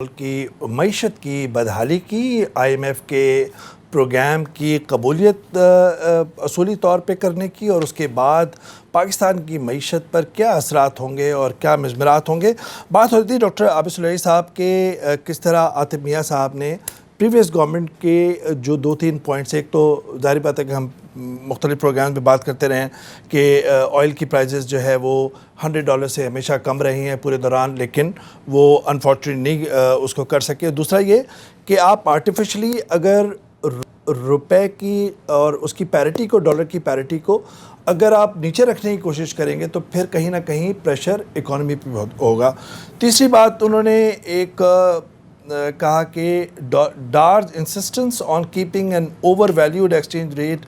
کی معیشت کی بدحالی کی IMF کے پروگرام کی قبولیت اصولی طور پہ کرنے کی اور اس کے بعد پاکستان کی معیشت پر کیا اثرات ہوں گے اور کیا مضمرات ہوں گے. بات ہوتی تھی ڈاکٹر عابد سلیمی صاحب کے کس طرح عاطف میاں صاحب نے پریویس گورنمنٹ کے جو 2-3 پوائنٹس، ایک تو ظاہر بات ہے کہ ہم مختلف پروگرام پہ بات کرتے رہے ہیں کہ آئل کی پرائزز جو ہے وہ $100 سے ہمیشہ کم رہی ہیں پورے دوران، لیکن وہ انفارچونیٹلی نہیں اس کو کر سکے. دوسرا یہ کہ آپ آرٹیفیشلی اگر روپے کی اور اس کی پیرٹی کو، ڈالر کی پیرٹی کو اگر آپ نیچے رکھنے کی کوشش کریں گے تو پھر کہیں نہ کہیں پریشر اکانومی پہ بہت ہوگا. تیسری بات انہوں نے ایک کہا کہ Dar's insistence on keeping an overvalued exchange rate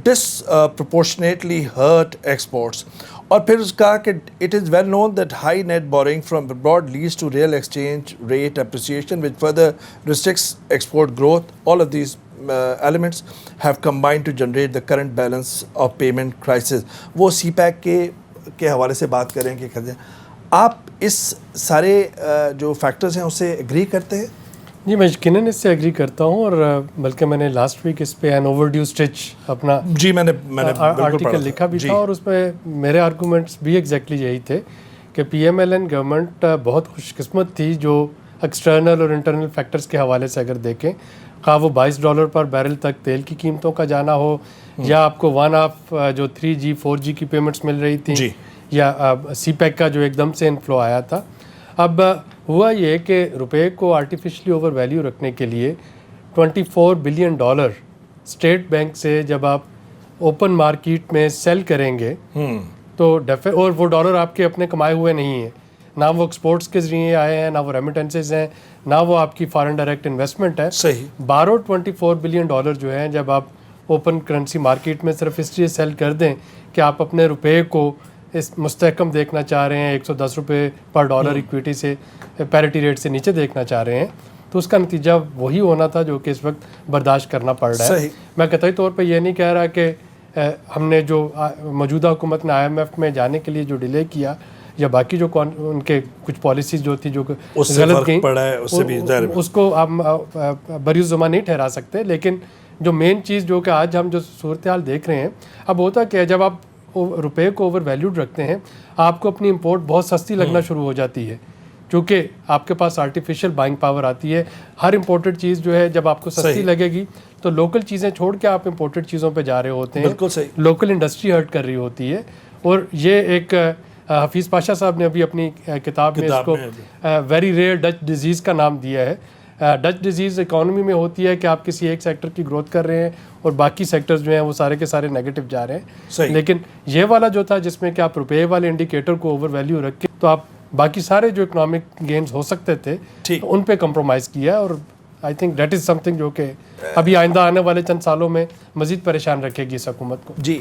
disproportionately hurt exports. اور پھر اس کہا کہ it is well known that high net borrowing from abroad leads to real exchange rate appreciation which further restricts export growth. All of these elements have combined to generate the current balance of payment crisis. وہ سی pack کے حوالے سے بات کریں کہ آپ اس سارے جو فیکٹرز ہیں اس سے ایگری کرتے ہیں؟ جی میں یقیناً اس سے ایگری کرتا ہوں، اور بلکہ میں نے لاسٹ ویک اس پہ این اوور ڈیو اسٹچ اپنا میں نے آرٹیکل لکھا بھی تھا، اور اس میں میرے آرگومنٹس بھی ایگزیکٹلی یہی تھے کہ PMLN گورنمنٹ بہت خوش قسمت تھی جو ایکسٹرنل اور انٹرنل فیکٹرز کے حوالے سے اگر دیکھیں، خواہ وہ $22 پر بیرل تک تیل کی قیمتوں کا جانا ہو، یا آپ کو ون آف جو 3G 4G کی پیمنٹس مل رہی تھیں، یا سی پیک کا جو ایک دم سے انفلو آیا تھا. اب ہوا یہ کہ روپے کو آرٹیفیشلی اوور ویلیو رکھنے کے لیے $24 بلین اسٹیٹ بینک سے جب آپ اوپن مارکیٹ میں سیل کریں گے تو اور وہ ڈالر آپ کے اپنے کمائے ہوئے نہیں ہیں، نہ وہ ایکسپورٹس کے ذریعے آئے ہیں، نہ وہ ریمیٹنسز ہیں، نہ وہ آپ کی فارن ڈائریکٹ انویسٹمنٹ ہے. صحیح. بارو $24 بلین جو ہیں جب آپ اوپن کرنسی مارکیٹ میں صرف اس لیے سیل کر دیں کہ آپ اپنے روپے کو اس مستحکم دیکھنا چاہ رہے ہیں، $110 پر ڈالر اکویٹی سے پیرٹی ریٹ سے نیچے دیکھنا چاہ رہے ہیں، تو اس کا نتیجہ وہی ہونا تھا جو کہ اس وقت برداشت کرنا پڑ رہا ہے. میں قطعی طور پہ یہ نہیں کہہ رہا کہ ہم نے جو موجودہ حکومت نے IMF میں جانے کے لیے جو ڈیلے کیا یا باقی جو ان کے کچھ پالیسیز جو تھی جو غلط گئیں اس کو ہم بری زبان نہیں ٹھہرا سکتے. لیکن جو مین چیز جو کہ آج ہم جو صورتحال دیکھ رہے ہیں، اب ہوتا کہ جب آپ روپے کو اوور ویلیوڈ رکھتے ہیں، آپ کو اپنی امپورٹ بہت سستی لگنا شروع ہو جاتی ہے، چونکہ آپ کے پاس آرٹیفیشل بائنگ پاور آتی ہے. ہر امپورٹڈ چیز جو ہے جب آپ کو سستی لگے گی تو لوکل چیزیں چھوڑ کے آپ امپورٹڈ چیزوں پہ جا رہے ہوتے ہیں. بالکل صحیح. لوکل انڈسٹری ہرٹ کر رہی ہوتی ہے. اور یہ ایک حفیظ پاشا صاحب نے ابھی اپنی کتاب میں اس کو ویری ریئر ڈچ ڈیزیز کا نام دیا ہے. ڈچ ڈیزیز اکانومی میں ہوتی ہے کہ آپ کسی ایک سیکٹر کی گروتھ کر رہے ہیں اور باقی سیکٹرز جو ہیں وہ سارے کے سارے نیگیٹو جا رہے ہیں. لیکن یہ والا جو تھا جس میں کہ آپ روپے والے انڈیکیٹر کو اوور ویلیو رکھ کے تو آپ باقی سارے جو اکنامک گینز ہو سکتے تھے ان پہ کمپرومائز کیا، اور I think that is some thing جو کہ ابھی آئندہ آنے والے چند سالوں میں مزید پریشان رکھے گی اس حکومت کو. جی